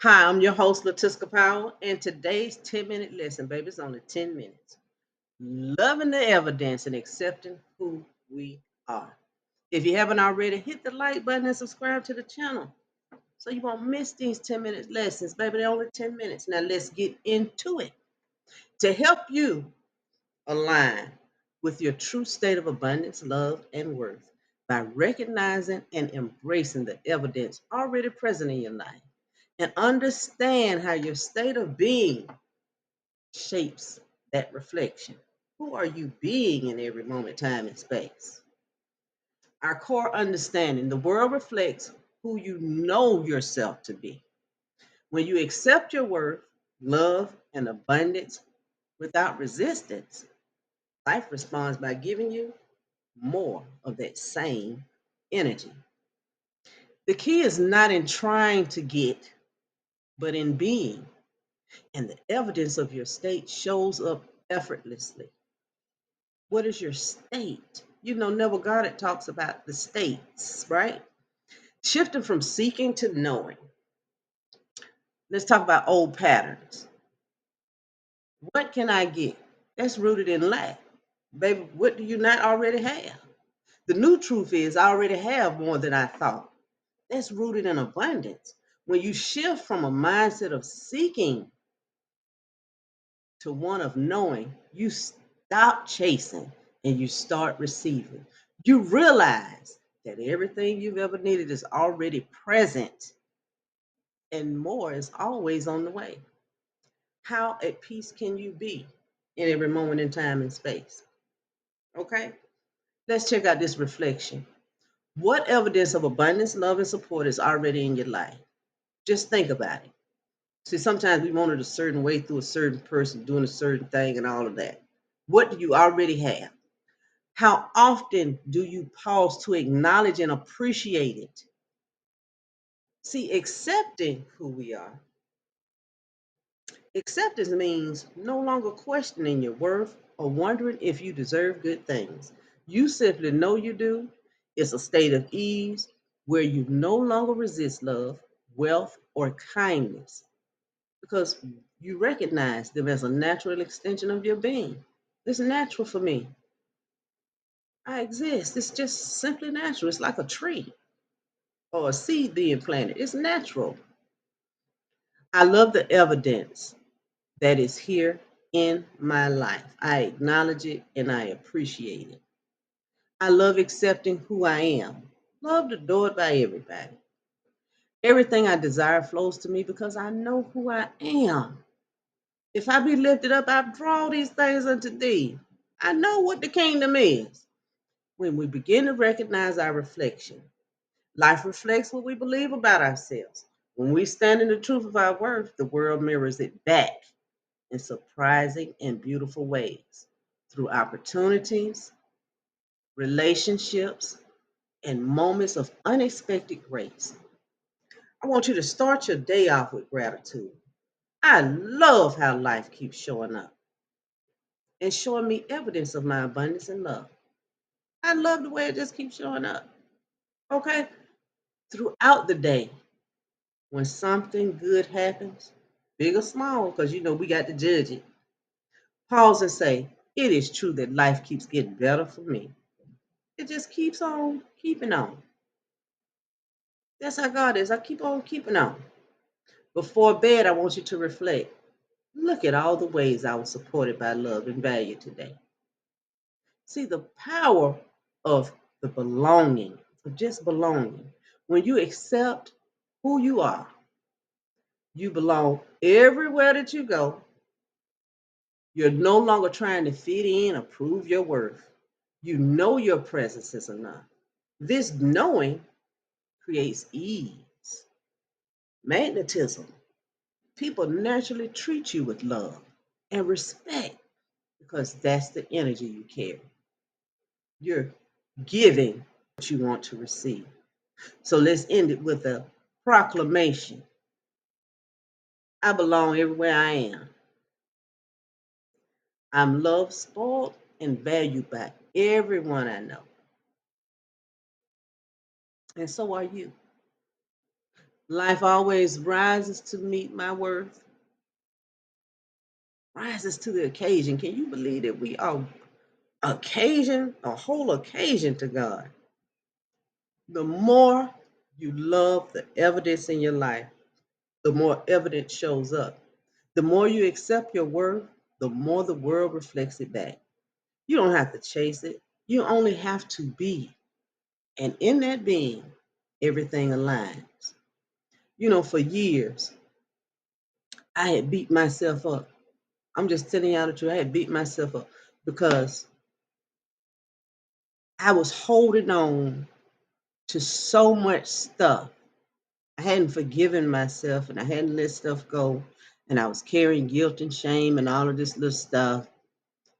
Hi, I'm your host, Latiska Powell, and today's 10-minute lesson, baby, it's only 10 minutes. Loving the evidence and accepting who we are. If you haven't already, hit the like button and subscribe to the channel so you won't miss these 10-minute lessons, baby. They're only 10 minutes. Now let's get into it. To help you align with your true state of abundance, love, and worth by recognizing and embracing the evidence already present in your life and understand how your state of being shapes that reflection. Who are you being in every moment, time, and space? Our core understanding the world reflects who you know yourself to be. When you accept your worth, love, and abundance without resistance, life responds by giving you more of that same energy. The key is not in trying to get, but in being. And the evidence of your state shows up effortlessly. What is your state? Neville Goddard talks about the states, right? Shifting from seeking to knowing. Let's talk about old patterns. What can I get? That's rooted in lack. Baby, what do you not already have? The new truth is, I already have more than I thought. That's rooted in abundance. When you shift from a mindset of seeking to one of knowing, you stop chasing and you start receiving. You realize that everything you've ever needed is already present and more is always on the way. How at peace can you be in every moment in time and space? Okay, let's check out this reflection. What evidence of abundance, love, and support is already in your life? Just think about it. See, sometimes we want it a certain way through a certain person doing a certain thing and all of that. What do you already have? How often do you pause to acknowledge and appreciate it? See, accepting who we are. Acceptance means no longer questioning your worth or wondering if you deserve good things. You simply know you do. It's a state of ease where you no longer resist love, wealth, or kindness because you recognize them as a natural extension of your being. It's natural for me. I exist. It's just simply natural. It's like a tree or a seed being planted. It's natural. I love the evidence that is here in my life. I acknowledge it and I appreciate it. I love accepting who I am. Loved, adored by everybody. Everything I desire flows to me because I know who I am. If I be lifted up, I draw these things unto thee. I know what the kingdom is. When we begin to recognize our reflection, life reflects what we believe about ourselves. When we stand in the truth of our worth, the world mirrors it back in surprising and beautiful ways through opportunities, relationships, and moments of unexpected grace. I want you to start your day off with gratitude. I love how life keeps showing up and showing me evidence of my abundance and love. I love the way it just keeps showing up. Okay? Throughout the day, when something good happens, big or small, because we got to judge it, pause and say, it is true that life keeps getting better for me. It just keeps on keeping on. That's how God is. I keep on keeping on. Before bed, I want you to reflect. Look at all the ways I was supported by love and value today. See the power of the belonging, of just belonging. When you accept who you belong everywhere that you go. You're no longer trying to fit in or prove your worth. You know your presence is enough. This knowing creates ease, magnetism. People naturally treat you with love and respect because that's the energy you carry. You're giving what you want to receive. So let's end it with a proclamation. I belong everywhere I am. I'm loved, spoiled, and valued by everyone I know. And so are you. Life always rises to meet my worth, rises to the occasion. Can you believe that we are occasion, a whole occasion to God? The more you love the evidence in your life, the more evidence shows up. The more you accept your worth, the more the world reflects it back. You don't have to chase it. You only have to be. And in that being, everything aligns. For years, I had beat myself up. I'm just telling y'all the truth. I had beat myself up because I was holding on to so much stuff. I hadn't forgiven myself and I hadn't let stuff go. And I was carrying guilt and shame and all of this little stuff.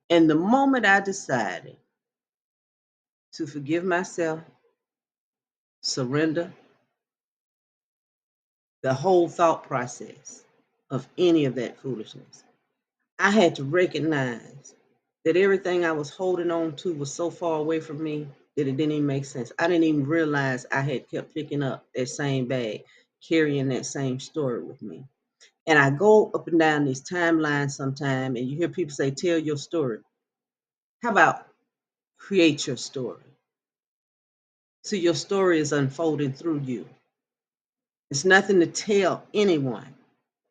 And the moment I decided to forgive myself, surrender the whole thought process of any of that foolishness, I had to recognize that everything I was holding on to was so far away from me that it didn't even make sense. I didn't even realize I had kept picking up that same bag, carrying that same story with me. And I go up and down these timelines sometime, and you hear people say, tell your story. How about create your story? So your story is unfolding through you. It's nothing to tell anyone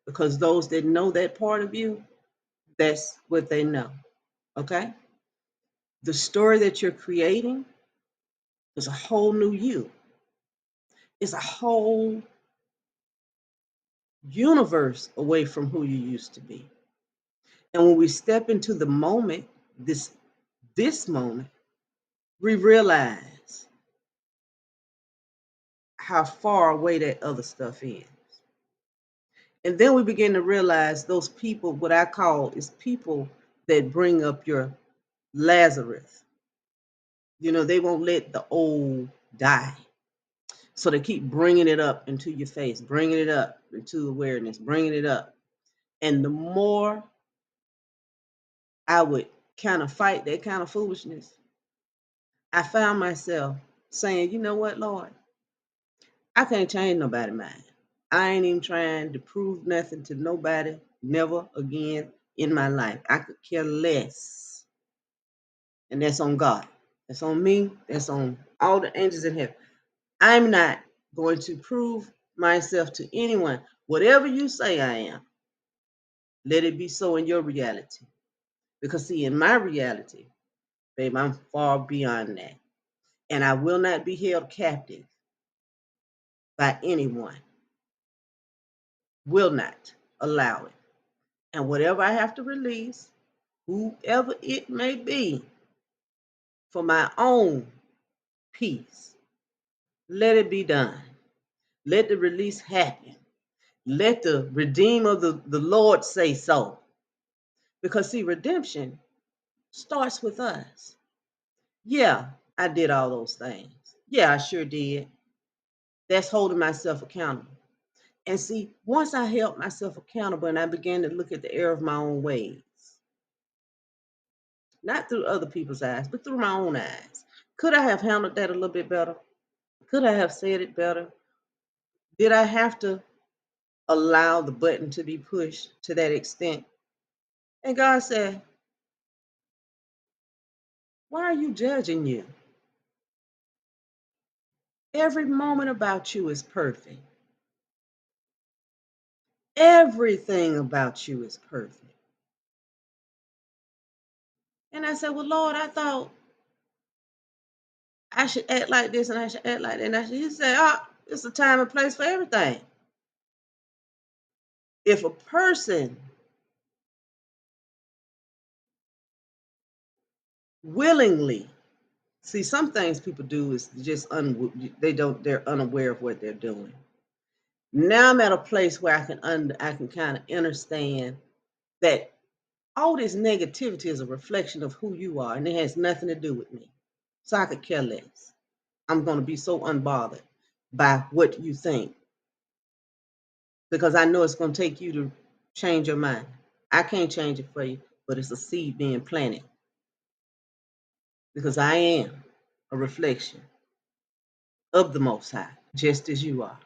because those that know that part of you, that's what they know. Okay? The story that you're creating is a whole new you. It's a whole universe away from who you used to be. And when we step into the moment, this moment, we realize how far away that other stuff is. And then we begin to realize those people, what I call is people that bring up your Lazarus. They won't let the old die. So they keep bringing it up into your face, bringing it up into awareness, bringing it up. And the more I would kind of fight that kind of foolishness, I found myself saying, you know what, Lord, I can't change nobody's mind. I ain't even trying to prove nothing to nobody, never again in my life. I could care less. And that's on God. That's on me. That's on all the angels in heaven. I'm not going to prove myself to anyone. Whatever you say I am, let it be so in your reality. Because, see, in my reality, babe, I'm far beyond that. And I will not be held captive by anyone. Will not allow it. And whatever I have to release, whoever it may be, for my own peace, let it be done. Let the release happen. Let the redeemer of the Lord say so. Because, see, redemption starts with us. Yeah, I did all those things. Yeah, I sure did. That's holding myself accountable. And see, once I held myself accountable and I began to look at the error of my own ways, not through other people's eyes, but through my own eyes, could I have handled that a little bit better? Could I have said it better? Did I have to allow the button to be pushed to that extent? And God said, why are you judging you? Every moment about you is perfect. Everything about you is perfect. And I said, well, Lord, I thought I should act like this and I should act like that. And he said, it's a time and place for everything. If a person willingly, see, some things people do is just they're unaware of what they're doing. Now I'm at a place where I can kind of understand that all this negativity is a reflection of who you are, and it has nothing to do with me. So I could care less. I'm going to be so unbothered by what you think because I know it's going to take you to change your mind. I can't change it for you, but it's a seed being planted because I am a reflection of the Most High, just as you are.